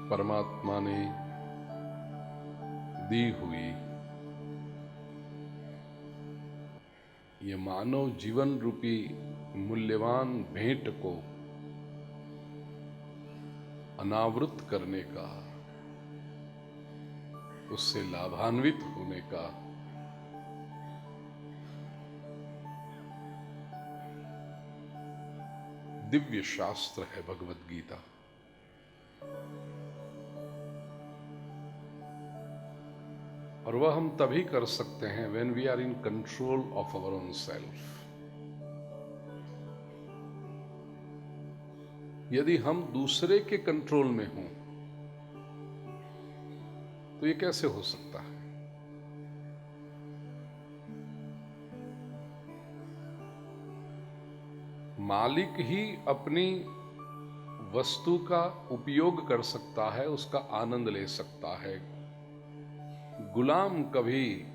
परमात्मा ने दी हुई ये मानव जीवन रूपी मूल्यवान भेंट को अनावृत करने का, उससे लाभान्वित होने का दिव्य शास्त्र है भगवत गीता। और वह हम तभी कर सकते हैं when we are in control of our own self। यदि हम दूसरे के कंट्रोल में हों तो ये कैसे हो सकता है? मालिक ही अपनी वस्तु का उपयोग कर सकता है, उसका आनंद ले सकता है। गुलाम कभी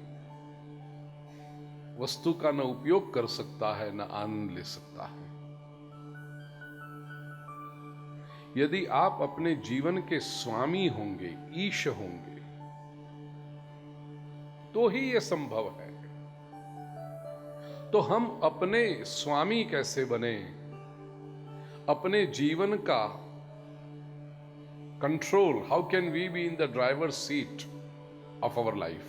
वस्तु का न उपयोग कर सकता है न आनंद ले सकता है। यदि आप अपने जीवन के स्वामी होंगे, ईश होंगे, तो ही यह संभव है। तो हम अपने स्वामी कैसे बने? अपने जीवन का control, how can we be in the driver seat of our life?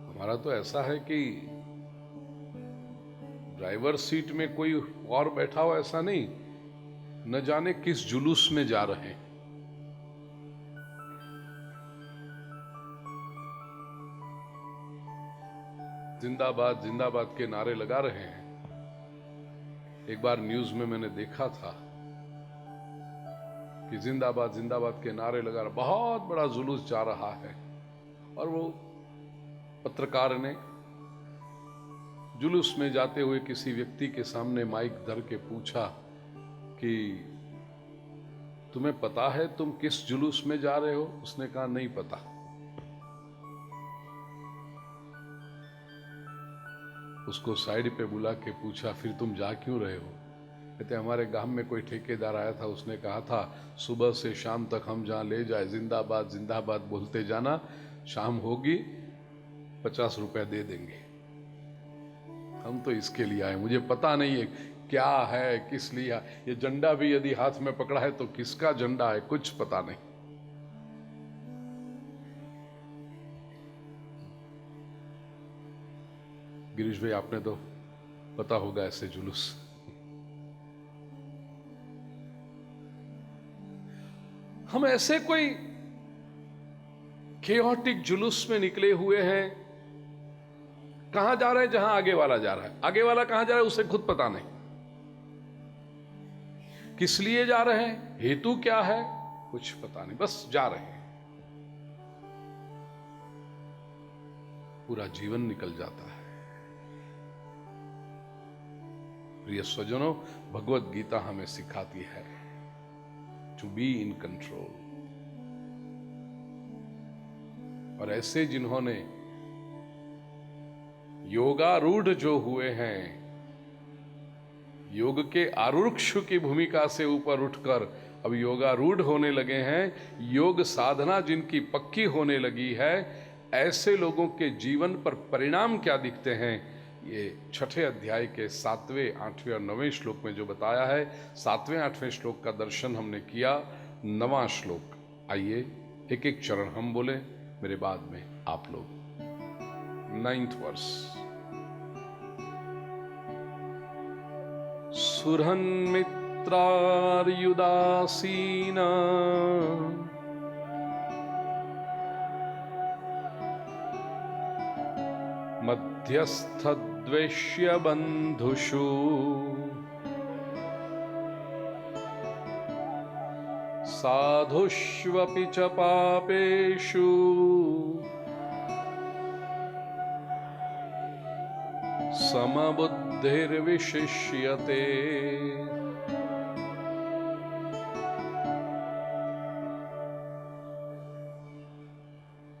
हमारा तो ऐसा है कि ड्राइवर सीट में कोई और बैठा हो ऐसा नहीं, न जाने किस जुलूस में जा रहे हैं। जिंदाबाद जिंदाबाद के नारे लगा रहे हैं। एक बार न्यूज में मैंने देखा था कि जिंदाबाद जिंदाबाद के नारे लगा रहा, बहुत बड़ा जुलूस जा रहा है। और वो पत्रकार ने जुलूस में जाते हुए किसी व्यक्ति के सामने माइक धर के पूछा कि तुम्हें पता है तुम किस जुलूस में जा रहे हो? उसने कहा नहीं पता। उसको साइड पे बुला के पूछा फिर तुम जा क्यों रहे हो? कहते हमारे गांव में कोई ठेकेदार आया था, उसने कहा था सुबह से शाम तक हम जहां ले जाए जिंदाबाद जिंदाबाद बोलते जाना, शाम होगी 50 रुपए दे देंगे। हम तो इसके लिए आए, मुझे पता नहीं है क्या है, किस लिए। ये झंडा भी यदि हाथ में पकड़ा है तो किसका झंडा है कुछ पता नहीं। गिरीश भाई आपने तो पता होगा ऐसे जुलूस। हम ऐसे कोई केओटिक जुलूस में निकले हुए हैं। कहां जा रहे हैं? जहां आगे वाला जा रहा है। आगे वाला कहां जा रहा है उसे खुद पता नहीं। किस लिए जा रहे हैं, हेतु क्या है, कुछ पता नहीं, बस जा रहे हैं। पूरा जीवन निकल जाता है। प्रिय स्वजनों, भगवत गीता हमें सिखाती है टू बी इन कंट्रोल। और ऐसे जिन्होंने योगारूढ़ जो हुए हैं, योग के आरूढ़ की भूमिका से ऊपर उठकर अब योगारूढ़ होने लगे हैं, योग साधना जिनकी पक्की होने लगी है, ऐसे लोगों के जीवन पर परिणाम क्या दिखते हैं, ये 6ठे अध्याय के 7वें, 8वें और 9वें श्लोक में जो बताया है। 7वें 8वें श्लोक का दर्शन हमने किया। 9वां श्लोक, आइए एक एक चरण हम बोले, मेरे बाद में आप लोग। 9th verse. सुरहन्मित्रार्युदासीना मध्यस्थद्वेष्य बन्धुषु साधुष्वपि च पापेषु समबुद्धिर्विशिष्यते।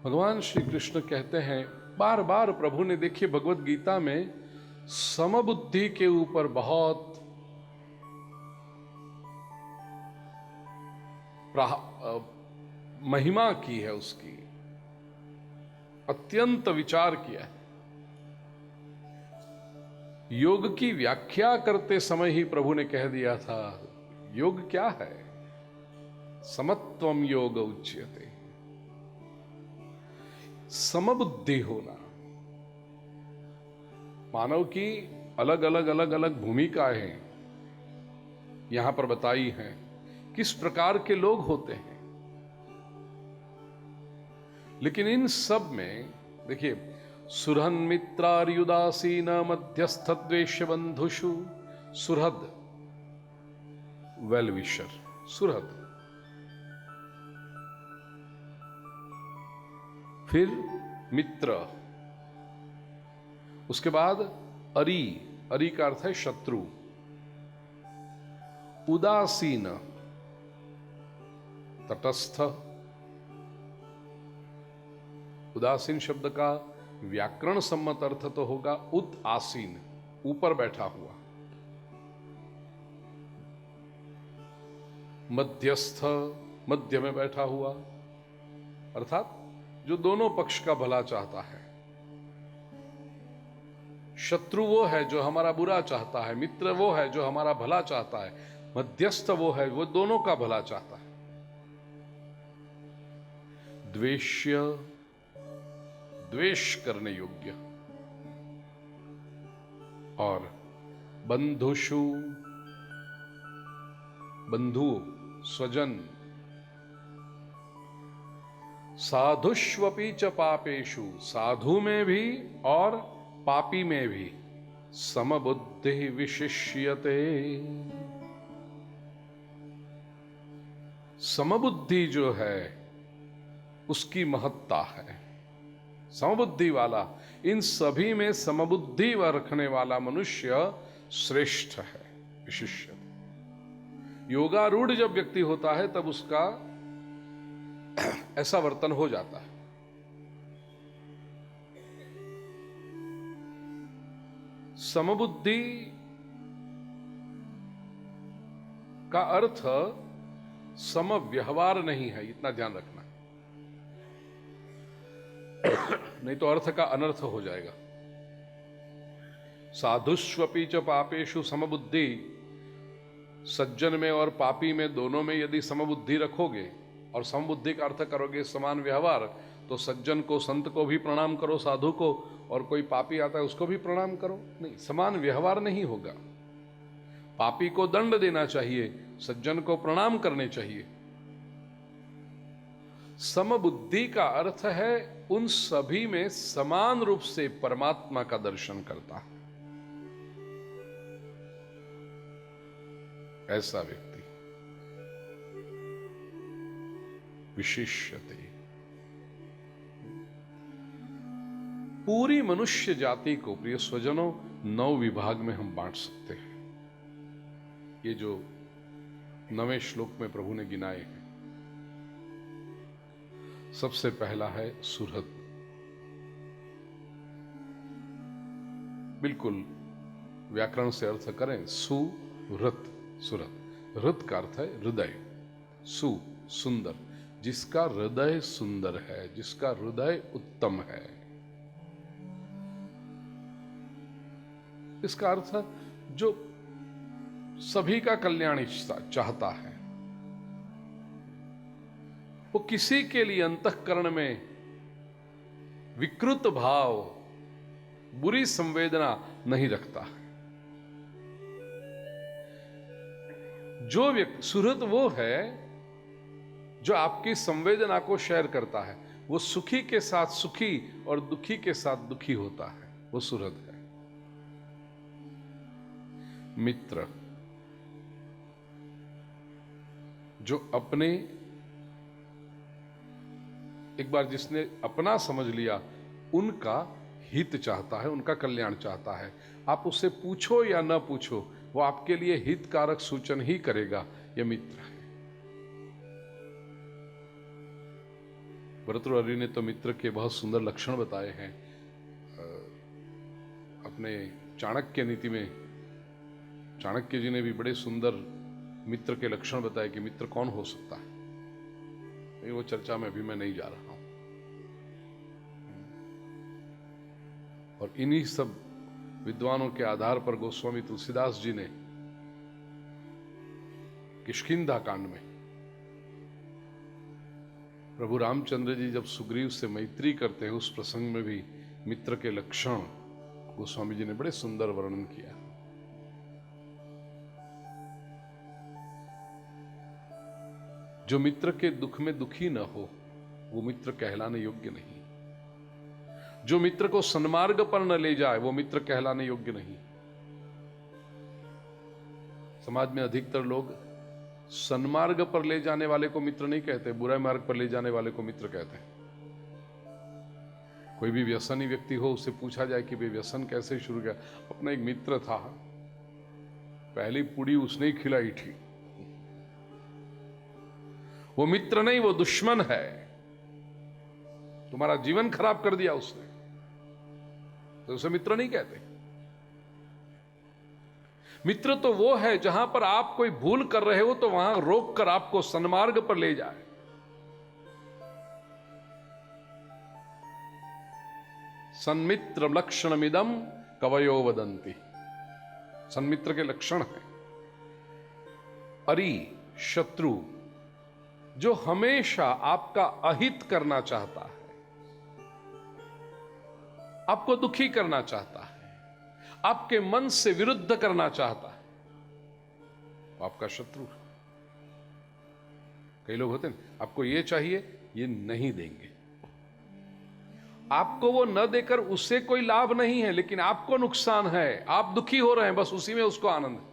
भगवान श्री कृष्ण कहते हैं, बार बार प्रभु ने, देखिए भगवत गीता में समबुद्धि के ऊपर बहुत महिमा की है, उसकी अत्यंत विचार किया है। योग की व्याख्या करते समय ही प्रभु ने कह दिया था योग क्या है। समत्वम योग उच्यते, समबुद्धि होना। मानव की अलग अलग भूमिकाएं यहां पर बताई हैं, किस प्रकार के लोग होते हैं। लेकिन इन सब में देखिए, सुरहन मित्रार्युदासीन मध्यस्थ द्वेष्य बंधुषु, सुहृद वेल विशर, सुहृद। फिर मित्र, उसके बाद अरी, अरी का अर्थ है शत्रु। उदासीन, तटस्थ। उदासीन शब्द का व्याकरण सम्मत अर्थ तो होगा उत आसीन, ऊपर बैठा हुआ। मध्यस्थ, मध्य में बैठा हुआ, अर्थात जो दोनों पक्ष का भला चाहता है। शत्रु वो है जो हमारा बुरा चाहता है, मित्र वो है जो हमारा भला चाहता है, मध्यस्थ वो है वो दोनों का भला चाहता है। द्वेष्य, द्वेष करने योग्य। और बंधुषु, बंधु, स्वजन। साधुष्वपि च पापेषु, साधु में भी और पापी में भी। समबुद्धि विशिष्यते, समबुद्धि जो है उसकी महत्ता है। समबुद्धि वाला, इन सभी में समबुद्धि रखने वाला मनुष्य श्रेष्ठ है, विशिष्ट। योगारूढ़ जब व्यक्ति होता है तब उसका ऐसा वर्तन हो जाता है। समबुद्धि का अर्थ सम व्यवहार नहीं है, इतना ध्यान रखना, नहीं तो अर्थ का अनर्थ हो जाएगा। साधुष्वपि च पापेषु समबुद्धि, सज्जन में और पापी में दोनों में यदि समबुद्धि रखोगे और समबुद्धि का अर्थ करोगे समान व्यवहार, तो सज्जन को, संत को भी प्रणाम करो, साधु को, और कोई पापी आता है उसको भी प्रणाम करो। नहीं, समान व्यवहार नहीं होगा। पापी को दंड देना चाहिए, सज्जन को प्रणाम करने चाहिए। समबुद्धि का अर्थ है उन सभी में समान रूप से परमात्मा का दर्शन करता है, ऐसा व्यक्ति विशिष्यते। पूरी मनुष्य जाति को, प्रिय स्वजनों, 9 विभाग में हम बांट सकते हैं। ये जो 9वें श्लोक में प्रभु ने गिनाए हैं। सबसे पहला है सुहृद। बिल्कुल व्याकरण से अर्थ करें, सुहृद, सुहृद। हृद का अर्थ है हृदय, सु सुंदर, जिसका हृदय सुंदर है, जिसका हृदय उत्तम है। इसका अर्थ जो सभी का कल्याण चाहता है, वो किसी के लिए अंतःकरण में विकृत भाव, बुरी संवेदना नहीं रखता है। जो व्यक्ति सुहृद वो है जो आपकी संवेदना को शेयर करता है, वो सुखी के साथ सुखी और दुखी के साथ दुखी होता है, वो सुहृद है। मित्र, जो अपने, एक बार जिसने अपना समझ लिया, उनका हित चाहता है, उनका कल्याण चाहता है। आप उससे पूछो या ना पूछो, वो आपके लिए हितकारक सूचन ही करेगा। यह मित्र है। भर्तृहरि ने तो मित्र के बहुत सुंदर लक्षण बताए हैं। अपने चाणक्य नीति में चाणक्य जी ने भी बड़े सुंदर मित्र के लक्षण बताए कि मित्र कौन हो सकता है। लेकिन वो चर्चा में अभी मैं नहीं जा रहा हूं। और इन्हीं सब विद्वानों के आधार पर गोस्वामी तुलसीदास जी ने किष्किंधा कांड में प्रभु रामचंद्र जी जब सुग्रीव से मैत्री करते हैं, उस प्रसंग में भी मित्र के लक्षण गोस्वामी जी ने बड़े सुंदर वर्णन किया। जो मित्र के दुख में दुखी न हो वो मित्र कहलाने योग्य नहीं। जो मित्र को सन्मार्ग पर न ले जाए वो मित्र कहलाने योग्य नहीं। समाज में अधिकतर लोग सन्मार्ग पर ले जाने वाले को मित्र नहीं कहते, बुरे मार्ग पर ले जाने वाले को मित्र कहते हैं। कोई भी व्यसनी व्यक्ति हो, उससे पूछा जाए कि भाई व्यसन कैसे शुरू किया, अपना एक मित्र था, पहली पुड़ी उसने ही खिलाई थी। वो मित्र नहीं, वो दुश्मन है। तुम्हारा जीवन खराब कर दिया उसने, तो उसे मित्र नहीं कहते। मित्र तो वो है जहां पर आप कोई भूल कर रहे हो तो वहां रोक कर आपको सन्मार्ग पर ले जाए। सन्मित्र लक्षणमिदं कवयो वदन्ति। सन्मित्र के लक्षण हैं अरि, शत्रु, जो हमेशा आपका अहित करना चाहता है, आपको दुखी करना चाहता है, आपके मन से विरुद्ध करना चाहता है, वो आपका शत्रु है। कई लोग होते हैं, आपको ये चाहिए, ये नहीं देंगे। आपको वो न देकर उससे कोई लाभ नहीं है, लेकिन आपको नुकसान है, आप दुखी हो रहे हैं, बस उसी में उसको आनंद है।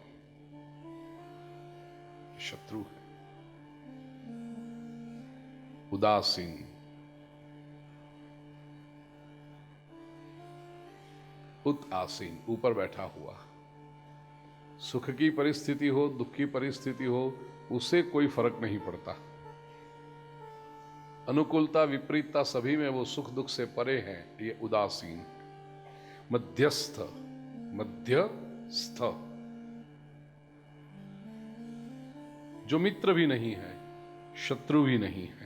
शत्रु है। उदासीन, उदासीन, ऊपर बैठा हुआ। सुख की परिस्थिति हो, दुख की परिस्थिति हो, उसे कोई फर्क नहीं पड़ता। अनुकूलता विपरीतता सभी में वो सुख दुख से परे हैं, ये उदासीन। मध्यस्थ, मध्यस्थ, जो मित्र भी नहीं है, शत्रु भी नहीं है।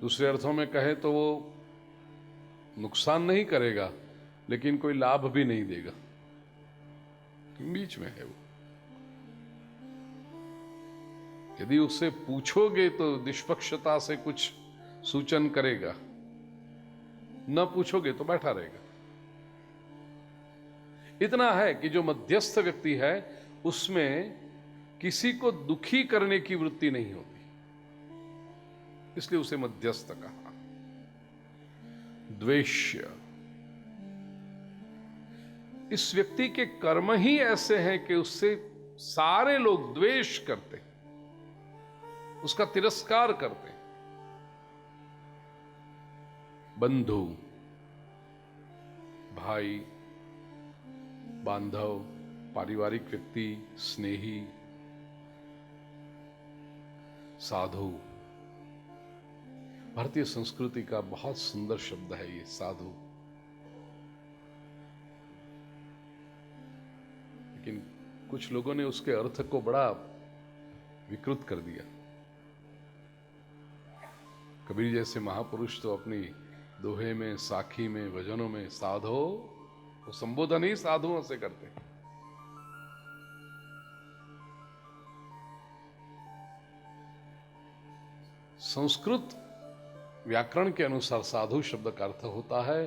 दूसरे अर्थों में कहे तो वो नुकसान नहीं करेगा, लेकिन कोई लाभ भी नहीं देगा, बीच में है वो। यदि उससे पूछोगे तो निष्पक्षता से कुछ सूचन करेगा, न पूछोगे तो बैठा रहेगा। इतना है कि जो मध्यस्थ व्यक्ति है उसमें किसी को दुखी करने की वृत्ति नहीं होती, इसलिए उसे मध्यस्थ कहा। द्वेष्य, इस व्यक्ति के कर्म ही ऐसे हैं कि उससे सारे लोग द्वेष करते, उसका तिरस्कार करते। बंधु, भाई, बांधव, पारिवारिक व्यक्ति, स्नेही, साधु। भारतीय संस्कृति का बहुत सुंदर शब्द है ये साधु, लेकिन कुछ लोगों ने उसके अर्थ को बड़ा विकृत कर दिया। कबीर जैसे महापुरुष तो अपनी दोहे में, साखी में, भजनों में साधो, वो संबोधन ही साधुओं से करते हैं। संस्कृत व्याकरण के अनुसार साधु शब्द का अर्थ होता है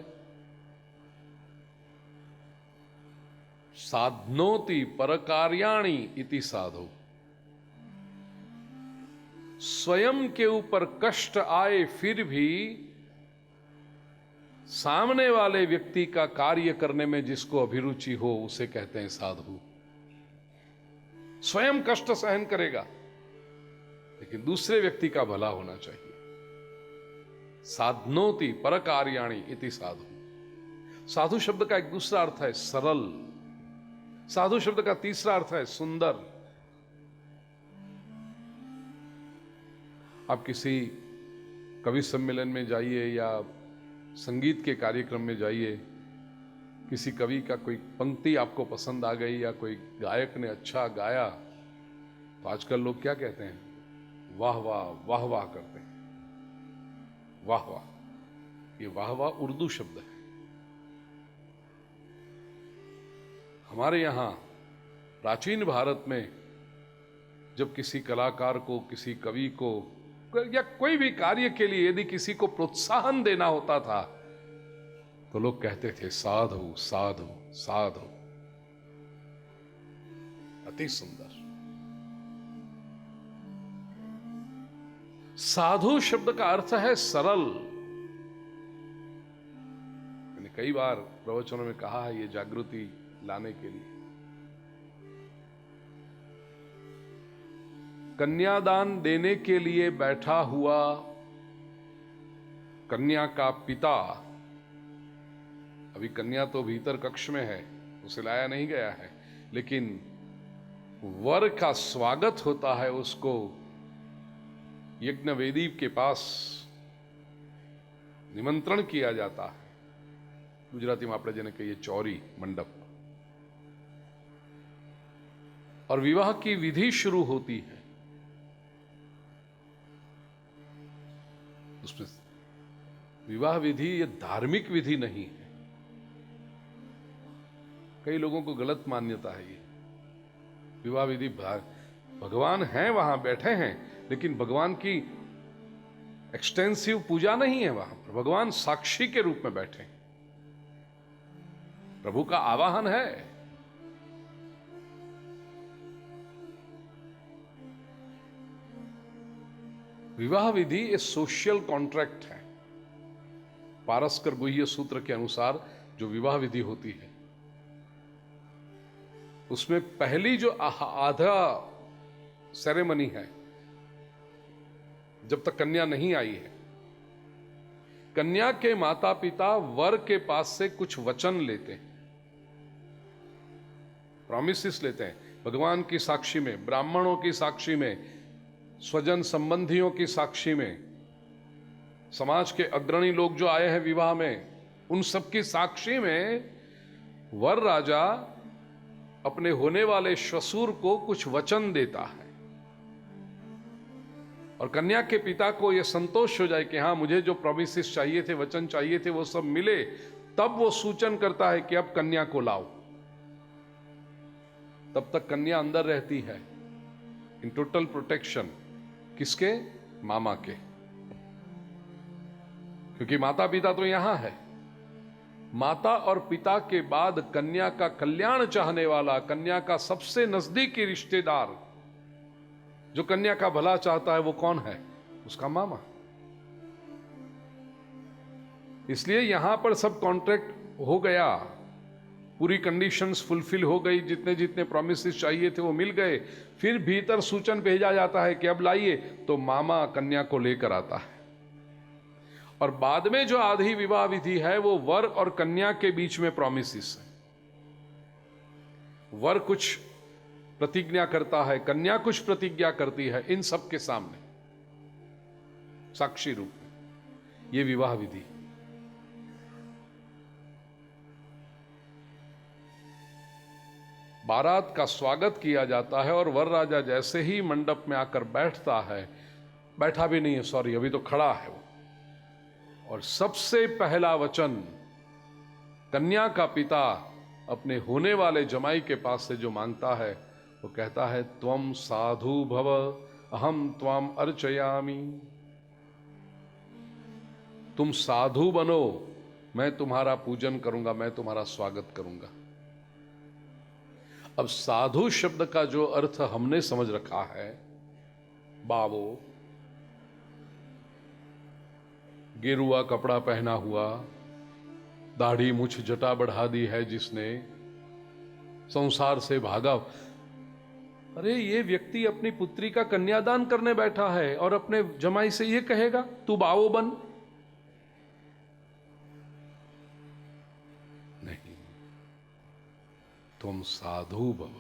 साध्नोति परकार्याणि इति साधु। स्वयं के ऊपर कष्ट आए फिर भी सामने वाले व्यक्ति का कार्य करने में जिसको अभिरुचि हो उसे कहते हैं साधु। स्वयं कष्ट सहन करेगा लेकिन दूसरे व्यक्ति का भला होना चाहिए। साध्नोति परकार्याणि इति साधु। साधु शब्द का एक दूसरा अर्थ है सरल। साधु शब्द का तीसरा अर्थ है सुंदर। आप किसी कवि सम्मेलन में जाइए या संगीत के कार्यक्रम में जाइए, किसी कवि का कोई पंक्ति आपको पसंद आ गई या कोई गायक ने अच्छा गाया, तो आजकल लोग क्या कहते हैं, वाह वाह वाह वाह करते हैं। वाह वाह, ये वाह वाह उर्दू शब्द है। हमारे यहां प्राचीन भारत में जब किसी कलाकार को, किसी कवि को या कोई भी कार्य के लिए यदि किसी को प्रोत्साहन देना होता था तो लोग कहते थे साधु साधु साधु। अति सुंदर। साधु शब्द का अर्थ है सरल। मैंने कई बार प्रवचनों में कहा है, ये जागृति लाने के लिए। कन्यादान देने के लिए बैठा हुआ कन्या का पिता, अभी कन्या तो भीतर कक्ष में है, उसे लाया नहीं गया है, लेकिन वर का स्वागत होता है, उसको यज्ञ वेदी के पास निमंत्रण किया जाता है। गुजराती में આપણે જેને કહીએ चौरी मंडप। और विवाह की विधि शुरू होती है। उसमें विवाह विधि ये धार्मिक विधि नहीं है। कई लोगों को गलत मान्यता है ये। विवाह विधि भगवान हैं, वहां बैठे हैं, लेकिन भगवान की एक्सटेंसिव पूजा नहीं है वहां पर। भगवान साक्षी के रूप में बैठे हैं। प्रभु का आवाहन है। विवाह विधि एक सोशल कॉन्ट्रैक्ट है। पारस्कर गुह्य सूत्र के अनुसार जो विवाह विधि होती है उसमें पहली जो आधा सेरेमनी है, जब तक कन्या नहीं आई है, कन्या के माता पिता वर के पास से कुछ वचन लेते हैं, प्रॉमिसेस लेते हैं। भगवान की साक्षी में, ब्राह्मणों की साक्षी में, स्वजन संबंधियों की साक्षी में, समाज के अग्रणी लोग जो आए हैं विवाह में, उन सबकी साक्षी में वर राजा अपने होने वाले श्वशुर को कुछ वचन देता है। और कन्या के पिता को यह संतोष हो जाए कि हाँ, मुझे जो प्रॉमिसेस चाहिए थे, वचन चाहिए थे, वो सब मिले, तब वो सूचन करता है कि अब कन्या को लाओ। तब तक कन्या अंदर रहती है इन टोटल प्रोटेक्शन। किसके? मामा के। क्योंकि माता पिता तो यहां है। माता और पिता के बाद कन्या का कल्याण चाहने वाला, कन्या का सबसे नजदीकी रिश्तेदार जो कन्या का भला चाहता है, वो कौन है? उसका मामा। इसलिए यहां पर सब कॉन्ट्रैक्ट हो गया, पूरी कंडीशंस फुलफिल हो गई, जितने जितने प्रॉमिसेस चाहिए थे वो मिल गए। फिर भीतर सूचन भेजा जाता है कि अब लाइए, तो मामा कन्या को लेकर आता है। और बाद में जो आधी विवाह विधि है वो वर और कन्या के बीच में प्रॉमिसेस है। वर कुछ प्रतिज्ञा करता है, कन्या कुछ प्रतिज्ञा करती है, इन सब के सामने साक्षी रूप में। यह विवाह विधि। बारात का स्वागत किया जाता है और वर राजा जैसे ही मंडप में आकर बैठता है, बैठा भी नहीं है, सॉरी, अभी तो खड़ा है वो, और सबसे पहला वचन कन्या का पिता अपने होने वाले जमाई के पास से जो मांगता है, वो कहता है, त्वम साधु भव अहम त्वाम अर्चयामि। तुम साधु बनो, मैं तुम्हारा पूजन करूंगा, मैं तुम्हारा स्वागत करूंगा। अब साधु शब्द का जो अर्थ हमने समझ रखा है, बावो, गेरुआ कपड़ा पहना हुआ, दाढ़ी मुछ जटा बढ़ा दी है जिसने, संसार से भागा। अरे ये व्यक्ति अपनी पुत्री का कन्यादान करने बैठा है और अपने जमाई से ये कहेगा तू बावो बन? नहीं, तुम साधु भव,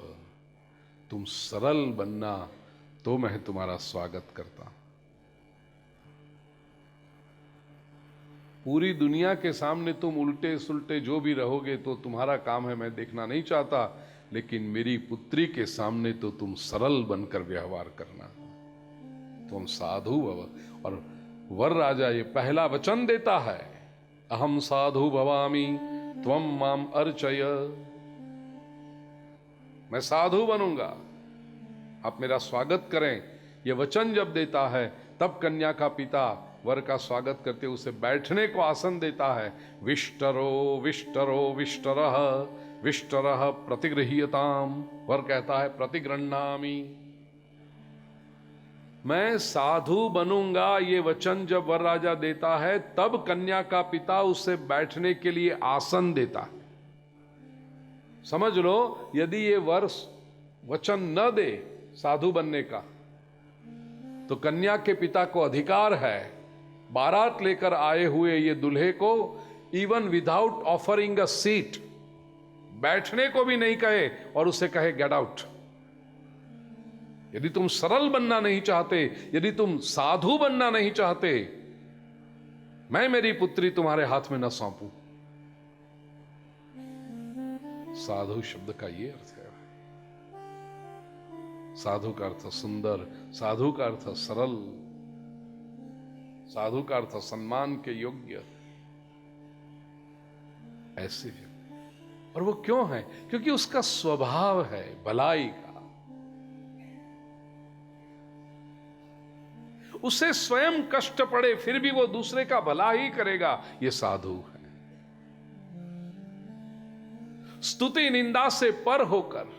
तुम सरल बनना, तो मैं तुम्हारा स्वागत करता हूं। पूरी दुनिया के सामने तुम उल्टे सुलटे जो भी रहोगे तो तुम्हारा काम है, मैं देखना नहीं चाहता, लेकिन मेरी पुत्री के सामने तो तुम सरल बनकर व्यवहार करना, तुम साधु भव। और वर राजा ये पहला वचन देता है, अहम साधु भवामी त्वम माम अर्चय, मैं साधु बनूंगा, आप मेरा स्वागत करें। ये वचन जब देता है तब कन्या का पिता वर का स्वागत करते उसे बैठने को आसन देता है। विष्टरो विष्टरो विष्टरः विष्टरः प्रतिगृह्यताम, वर कहता है प्रतिगृह्णामि, मैं साधु बनूंगा। ये वचन जब वर राजा देता है तब कन्या का पिता उसे बैठने के लिए आसन देता है। समझ लो, यदि ये वर वचन न दे साधु बनने का तो कन्या के पिता को अधिकार है बारात लेकर आए हुए ये दूल्हे को even without offering a seat बैठने को भी नहीं कहे और उसे कहे गेट आउट। यदि तुम सरल बनना नहीं चाहते, यदि तुम साधु बनना नहीं चाहते, मैं मेरी पुत्री तुम्हारे हाथ में न सौंपूं। साधु शब्द का ये अर्थ है। साधु का अर्थ सुंदर, साधु का अर्थ सरल, साधु का अर्थ सम्मान के योग्य, ऐसे है। और वो क्यों है? क्योंकि उसका स्वभाव है भलाई का। उसे स्वयं कष्ट पड़े फिर भी वो दूसरे का भला ही करेगा, ये साधु है। स्तुति निंदा से पर होकर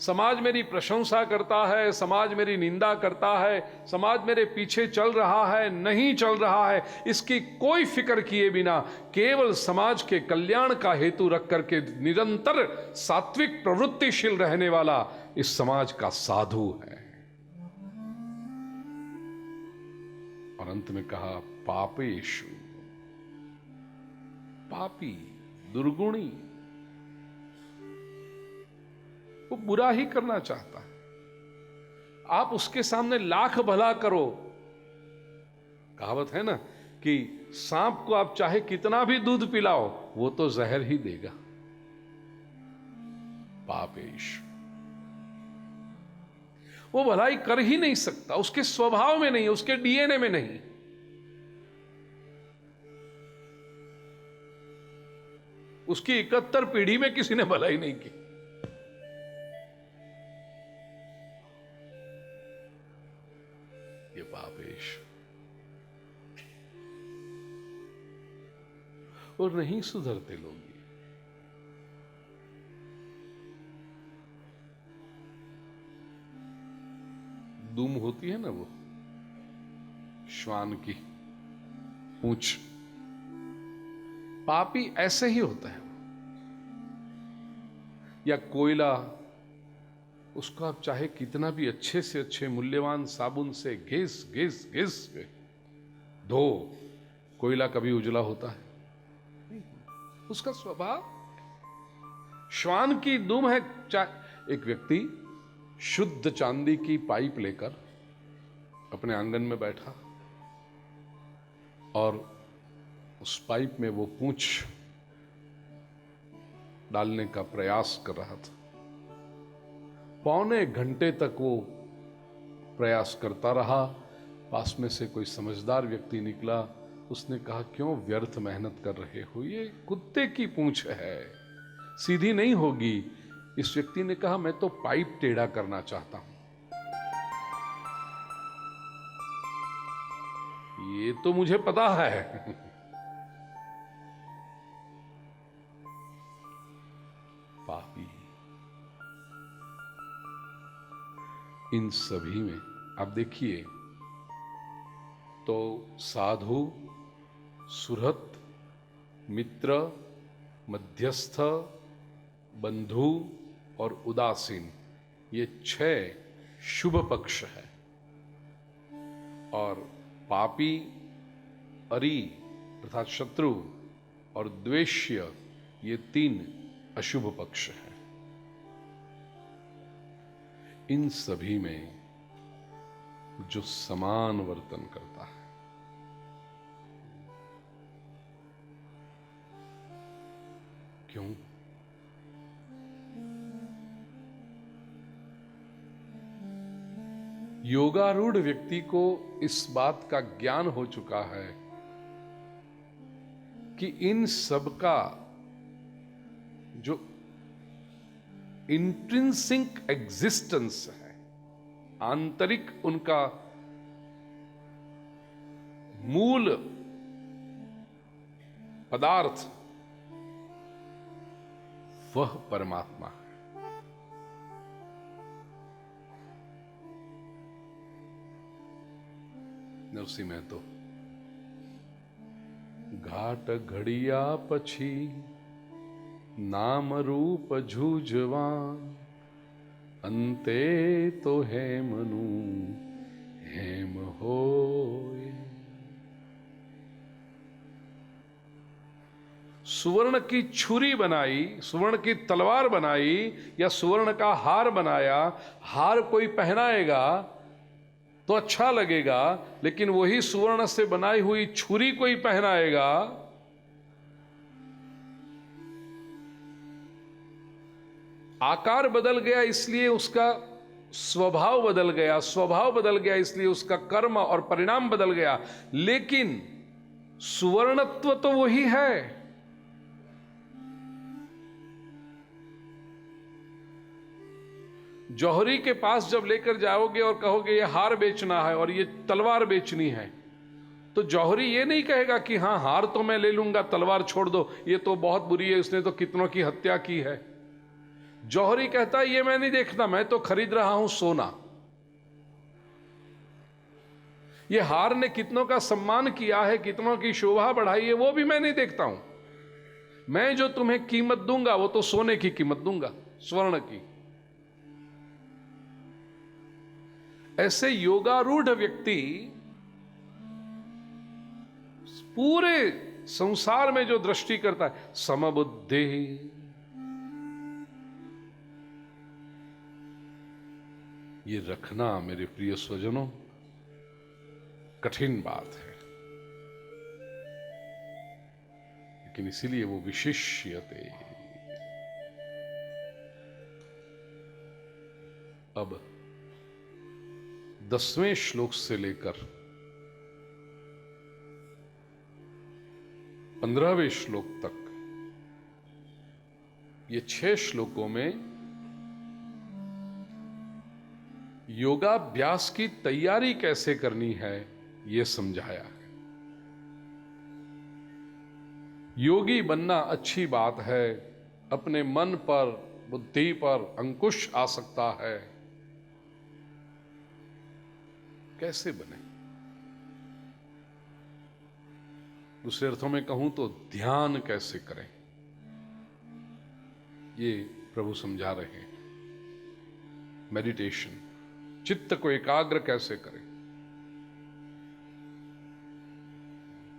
समाज मेरी प्रशंसा करता है, समाज मेरी निंदा करता है, समाज मेरे पीछे चल रहा है नहीं चल रहा है, इसकी कोई फिक्र किए बिना केवल समाज के कल्याण का हेतु रख करके निरंतर सात्विक प्रवृत्तिशील रहने वाला इस समाज का साधु है। और अंत में कहा पापेषु, पापी दुर्गुणी, वो बुरा ही करना चाहता है। आप उसके सामने लाख भला करो, कहावत है ना कि सांप को आप चाहे कितना भी दूध पिलाओ वो तो जहर ही देगा। पापेश, वो भलाई कर ही नहीं सकता, उसके स्वभाव में नहीं, उसके डीएनए में नहीं। उसकी 71 पीढ़ी में किसी ने भलाई नहीं की। ये पापेश। और नहीं सुधरते लोग। दुम होती है ना वो श्वान की पूंछ, पापी ऐसे ही होता है। या कोयला, उसको आप चाहे कितना भी अच्छे से अच्छे मूल्यवान साबुन से घिस घिस घिस के धो, कोयला कभी उजला होता है? उसका स्वभाव। श्वान की दुम है। एक व्यक्ति शुद्ध चांदी की पाइप लेकर अपने आंगन में बैठा और उस पाइप में वो पूंछ डालने का प्रयास कर रहा था। पौने घंटे तक वो प्रयास करता रहा। पास में से कोई समझदार व्यक्ति निकला, उसने कहा क्यों व्यर्थ मेहनत कर रहे हो, ये कुत्ते की पूंछ है, सीधी नहीं होगी। इस व्यक्ति ने कहा मैं तो पाइप टेढ़ा करना चाहता हूं। ये तो मुझे पता है। पापी। इन सभी में आप देखिए तो साधु, सुहृत, मित्र, मध्यस्थ, बंधु और उदासीन, ये 6 शुभ पक्ष है। और पापी, अरि अर्थात शत्रु और द्वेष्य, ये 3 अशुभ पक्ष हैं। इन सभी में जो समान वर्तन करता है, क्यों? योगारूढ़ व्यक्ति को इस बात का ज्ञान हो चुका है कि इन सब का जो इंट्रिंसिक एग्जिस्टेंस है, आंतरिक उनका मूल पदार्थ, वह परमात्मा है। नरसिंह महतो, घाट घड़िया पछी नाम रूप झूझवा, अंते तो हेमनु हेम होय। सुवर्ण की छुरी बनाई, सुवर्ण की तलवार बनाई, या सुवर्ण का हार बनाया, हार कोई पहनाएगा तो अच्छा लगेगा, लेकिन वही सुवर्ण से बनाई हुई छुरी कोई पहनाएगा आकार बदल गया इसलिए उसका स्वभाव बदल गया, स्वभाव बदल गया इसलिए उसका कर्म और परिणाम बदल गया, लेकिन सुवर्णत्व तो वही है। जौहरी के पास जब लेकर जाओगे और कहोगे ये हार बेचना है और ये तलवार बेचनी है, तो जौहरी ये नहीं कहेगा कि हाँ हार तो मैं ले लूंगा, तलवार छोड़ दो, ये तो बहुत बुरी है, उसने तो कितनों की हत्या की है। जौहरी कहता है ये मैं नहीं देखता, मैं तो खरीद रहा हूं सोना। ये हार ने कितनों का सम्मान किया है, कितनों की शोभा बढ़ाई है, वो भी मैं नहीं देखता हूं। मैं जो तुम्हें कीमत दूंगा वो तो सोने की कीमत दूंगा, स्वर्ण की। ऐसे योगारूढ़ व्यक्ति पूरे संसार में जो दृष्टि करता है, समबुद्धि, ये रखना मेरे प्रिय स्वजनों कठिन बात है, लेकिन इसीलिए वो विशिष्यते। अब 10वें श्लोक से लेकर 15वें श्लोक तक, ये 6 श्लोकों में योगाभ्यास की तैयारी कैसे करनी है यह समझाया है। योगी बनना अच्छी बात है, अपने मन पर, बुद्धि पर अंकुश आ सकता है। कैसे बने? दूसरे अर्थों में कहूं तो ध्यान कैसे करें, ये प्रभु समझा रहे हैं। मेडिटेशन, चित्त को एकाग्र कैसे करें।